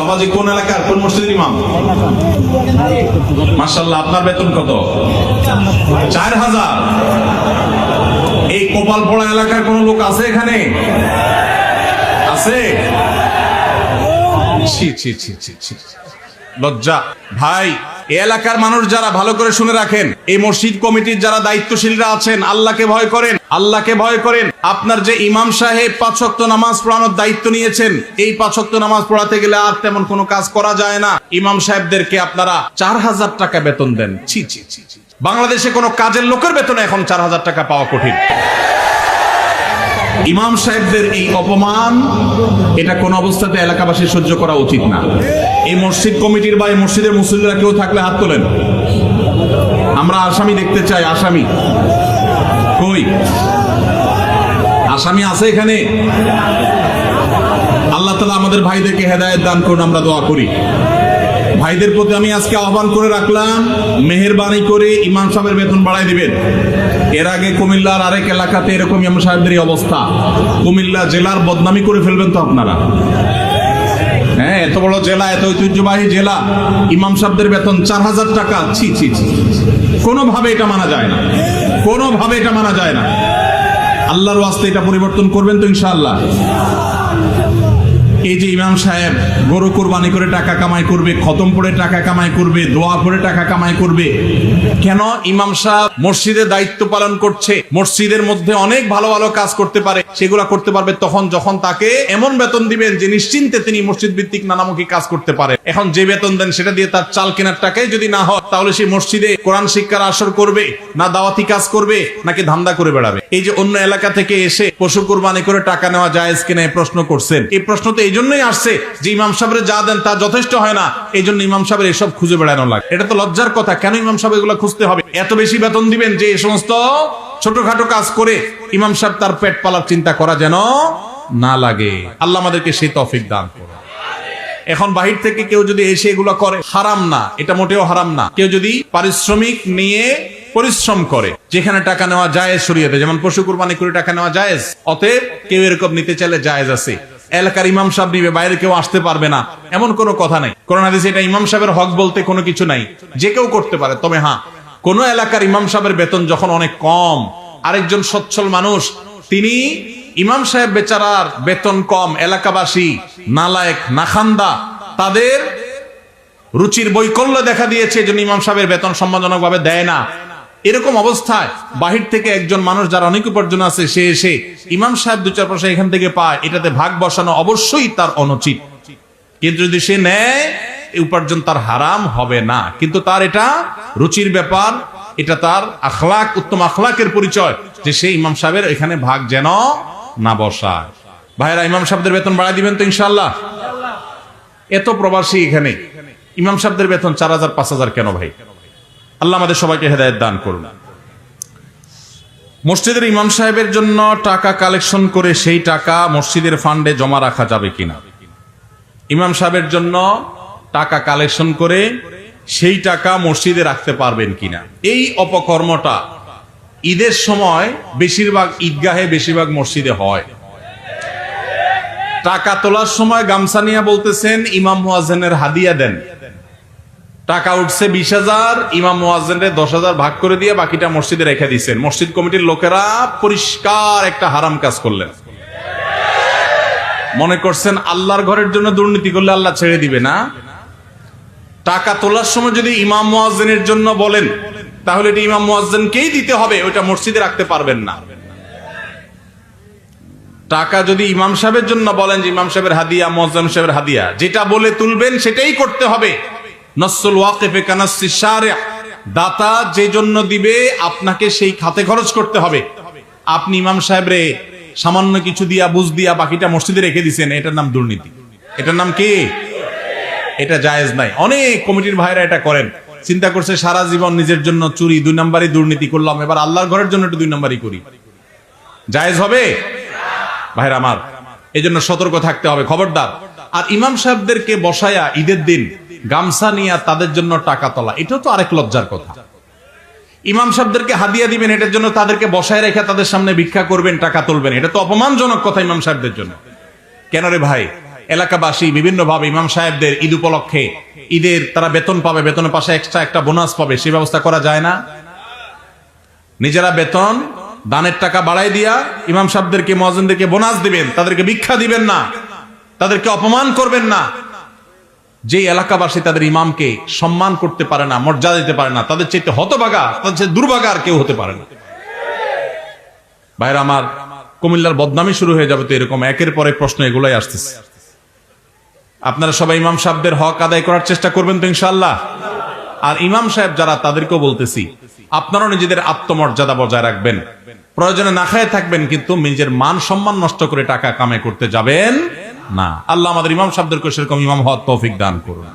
বাবাজি কোন এলাকার কোন মসজিদের ইমাম? মাশাআল্লাহ, আপনার বেতন কত? 4000। এই কপালপড়া এলাকার কোন লোক আছে এখানে? আছে? ছি ছি ছি ছি ছি, লজ্জা। ভাই, এই এলাকার মানুষ যারা, ভালো করে শুনে রাখেন, এই মসজিদ কমিটির যারা দায়িত্বশীলরা আছেন, আল্লাহকে ভয় করেন, আল্লাহকে ভয় করেন। আপনার যে ইমাম সাহেব 5 ওয়াক্ত নামাজ পড়ানোর দায়িত্ব নিয়েছেন, এই 5 ওয়াক্ত নামাজ পড়াতে গেলে আর তেমন কোনো কাজ করা যায় না। ইমাম সাহেবদেরকে আপনারা 4000 টাকা বেতন দেন। ছি ছি ছি ছি। বাংলাদেশে কোনো কাজের লোকের বেতনে এখন 4000 টাকা পাওয়া কঠিন। ইমাম সাহেবদের এই অপমান, এটা কোন অবস্থাতে এলাকাবাসী সহ্য করা উচিত না। এই মসজিদ কমিটির বা এই মসজিদের মুসল্লিরা কেউ থাকলে হাত তোলেন। আমরা আসামি দেখতে চাই। আসামি কই? আসামি আছে এখানে? আল্লাহ তাআলা আমাদের ভাইদেরকে হেদায়েত দান করুন, আমরা দোয়া করি। ভাইদের প্রতি আমি আজকে আহ্বান করে রাখলাম, মেহেরবানি করে ইমাম সাহেবের বেতন বাড়াই দিবেন। এর আগে কুমিল্লার আরেক এলাকাতে এরকম ইমাম সাহেবদের অবস্থা। কুমিল্লা জেলার বদনামি করে ফেলবেন তো আপনারা। হ্যাঁ, এত বড় জেলা, এত ঐতিহ্যবাহী জেলা, ইমাম সাহেবদের বেতন 4000 টাকা। ছি ছি ছি, কোনোভাবে এটা মানা যায় না, কোনোভাবে এটা মানা যায় না। আল্লাহর ওয়াস্তে এটা পরিবর্তন করবেন তো ইনশাআল্লাহ। এই যে ইমাম সাহেব গরু কোরবানি করে টাকা কামাই করবে, খতম পড়ে টাকা কামাই করবে, দোয়া পড়ে টাকা কামাই করবে, কেন? ইমাম সাহেব মসজিদে দায়িত্ব পালন করছে, মসজিদের মধ্যে অনেক ভালো ভালো কাজ করতে পারে, সেগুলা করতে পারবে তখন যখন তাকে এমন বেতন দিবেন যে নিশ্চিন্তে তিনি মসজিদ ভিত্তিক নানামুখী কাজ করতে পারে। এখন যে বেতন দেন সেটা দিয়ে তার চাল কেনার টাকাই যদি না হয়, তাহলে সেই মসজিদে কোরআন শিক্ষার আসর করবে না, দাওয়াতি কাজ করবে নাকি ধান্দা করে বেড়াবে? এই যে অন্য এলাকা থেকে এসে পশু কোরবানি করে টাকা নেওয়া জায়েজ কিনা এই প্রশ্ন করছেন, এই প্রশ্ন তো এই জন্যই আসছে যে ইমাম সাহেবের যা দেন তা যথেষ্ট হয় না, এই জন্য ইমাম সাহেবের এসব খুঁজে বেড়ানো লাগে। এটা তো লজ্জার কথা। কেন ইমাম সাহেব এগুলো খুঁজতে হবে? এত বেশি বেতন দিবেন যে এই সমস্ত ছোটখাটো কাজ করে ইমাম সাহেব তার পেট পালার চিন্তা করা যেন না লাগে। আল্লাহ আমাদেরকে সেই তৌফিক দান করুন। এখন বাহির থেকে কেউ যদি এসে এগুলো করে, হারাম না, এটা মোটেও হারাম না। কেউ যদি পারিশ্রমিক নিয়ে পরিশ্রম করে, যেখানে টাকা নেওয়া জায়েজ শরীয়তে, যেমন পশু কুরবানি করে টাকা নেওয়া জায়েজ, অতএব কেউ এরকম নিতে চাইলে জায়েজ আছে। এলাকার ইমাম সাহেব নিবে, বাইরে কেউ আসতে পারবে না, এমন কোনো কথা নাই। কোরআন হাদিসে এটা ইমাম সাহেবের হক বলতে কোনো কিছু নাই, যে কেউ করতে পারে। তবে হ্যাঁ, কোন এলাকার ইমাম সাহেবের বেতন যখন অনেক কম, আরেকজন সচ্ছল মানুষ, তিনি ইমাম সাহেব বেচারার বেতন কম, এলাকাবাসী নালায়েক নাখান্দা, তাদের রুচির বৈকল্য দেখা দিয়েছে, যেন ইমাম সাহেবের বেতন সম্মানজনক ভাবে দেয় না। এরকম অবস্থায় বাহির থেকে একজন মানুষ যার অনেক উপার্জন আছে, সে এসে ইমাম সাহেব 2-4 পয়সা এখান থেকে পায়, এটাতে ভাগ বসানো অবশ্যই তার অনুচিত। কিন্তু যদি সে নেয়, এই উপার্জন তার হারাম হবে না, কিন্তু তার এটা রুচির ব্যাপার, এটা তার আখলাক, উত্তম আখলাকের পরিচয়, যে সে ইমাম সাহেবের এখানে ভাগ যেন না বসায়। ভাইরা, ইমাম সাহেবদের বেতন বাড়াই দিবেন তো ইনশাআল্লাহ? এত প্রবাসী এখানে, ইমাম সাহেবদের বেতন 4000-5000 কেন ভাই? আল্লাহ আমাদের সবাইকে হেদায়েত দান করুন। মসজিদের ইমাম সাহেবের জন্য টাকা কালেকশন করে সেই টাকা মসজিদের ফান্ডে জমা রাখা যাবে কিনা? ইমাম সাহেবের জন্য টাকা কালেকশন করে সেই টাকা মসজিদে রাখতে পারবেন কিনা? এই অপকর্মটা ঈদের সময় বেশিরভাগ ঈদগাহে, বেশিরভাগ মসজিদে হয়। টাকা তোলার সময় গামছা নিয়ে বলতেছেন ইমাম মুয়াজ্জিনের হাদিয়া দেন। টাকা উঠছে 20,000, ইমাম মুয়াজ্জিনের 10,000 ভাগ করে দিয়ে বাকিটা মসজিদে রেখে দিচ্ছেন। মসজিদ কমিটির লোকেরা পরিষ্কার একটা হারাম কাজ করলেন। মনে করছেন আল্লাহর ঘরের জন্য দুর্নীতি করলে আল্লাহ ছেড়ে দিবে না? টাকা তোলার সময় যদি ইমাম মুয়াজ্জিনের জন্য বলেন, তাহলে এটা ইমাম মুয়াজ্জিনকেই দিতে হবে, ওইটা মসজিদে রাখতে পারবেন না। টাকা যদি ইমাম সাহেবের জন্য বলেন যে ইমাম সাহেবের হাদিয়া, মুয়াজ্জিন সাহেবের হাদিয়া, যেটা বলে তুলবেন সেটাই করতে হবে। নসুল ওয়াকিফে কানাসিস শারিআ, দাতা যে জন্য দিবে আপনাকে সেই খাতে খরচ করতে হবে। আপনি ইমাম সাহেবরে সামান্য কিছু দিয়া, বুঝ দিয়া বাকিটা মসজিদে রেখে দিয়েছেন, এটার নাম দুর্নীতি। এটার নাম কি? এটা জায়েজ নাই। অনেক কমিটির ভাইরা এটা করেন, চিন্তা করছে সারা জীবন নিজের জন্য চুরি, 2 নাম্বারই দুর্নীতি করলাম, এবার আল্লাহর ঘরের জন্য একটু 2 নাম্বারই করি। জায়েজ হবে ভাইরা আমার? এই জন্য সতর্ক থাকতে হবে, খবরদার। আর ইমাম সাহেবদেরকে বসায়া ঈদের দিন গামছা নিয়ে তাদের জন্য টাকা তোলা, এটাও তো আরেক লজ্জার কথা। ইমাম সাহেবদেরকে হাদিয়া দিবেন, এটার জন্য তাদেরকে বসায় রেখে তাদের সামনে ভিক্ষা করবেন, টাকা তুলবেন, এটা তো অপমানজনক কথা ইমাম সাহেবদের জন্য। কেন রে ভাই? এলাকাবাসী বিভিন্নভাবে ইমাম সাহেবদের ঈদ উপলক্ষে ঈদের তারা বেতন পাবে, বেতনের পাশে এক্সট্রা একটা বোনাস পাবে, সেই ব্যবস্থা করা যায় না? নিজেরা বেতন দানের টাকা বাড়াই দিয়া ইমাম সাহেবদেরকে, মুয়াজ্জিনদেরকে বোনাস দিবেন, তাদেরকে ভিক্ষা দিবেন না, তাদেরকে অপমান করবেন না। যে এলাকাবাসী তাদের ইমামকে সম্মান করতে পারে না, মর্যাদা দিতে পারে না, তাদের চাইতে হতভাগা, তাদের চাইতে দুর্ভাগা আর কেউ হতে পারে না। ভাইরা আমার, কুমিল্লার বদনামি শুরু হয়ে যাবে তো এরকম একের পর এক প্রশ্ন এগুলাই আসতেছে। আপনারা সবাই ইমাম সাহেবদের হক আদায় করার চেষ্টা করবেন তো ইনশাআল্লাহ। আর ইমাম সাহেব যারা, তাদেরকেও বলতেছি, আপনারাও নিজেদের আত্মমর্যাদা বজায় রাখবেন, প্রয়োজনে না খায় থাকবেন, কিন্তু নিজের মান সম্মান নষ্ট করে টাকা কামাই করতে যাবেন না। আল্লাহ আমাদের ইমাম সাহেবদেরকে সেরকম ইমাম হওয়ার তৌফিক দান করুন।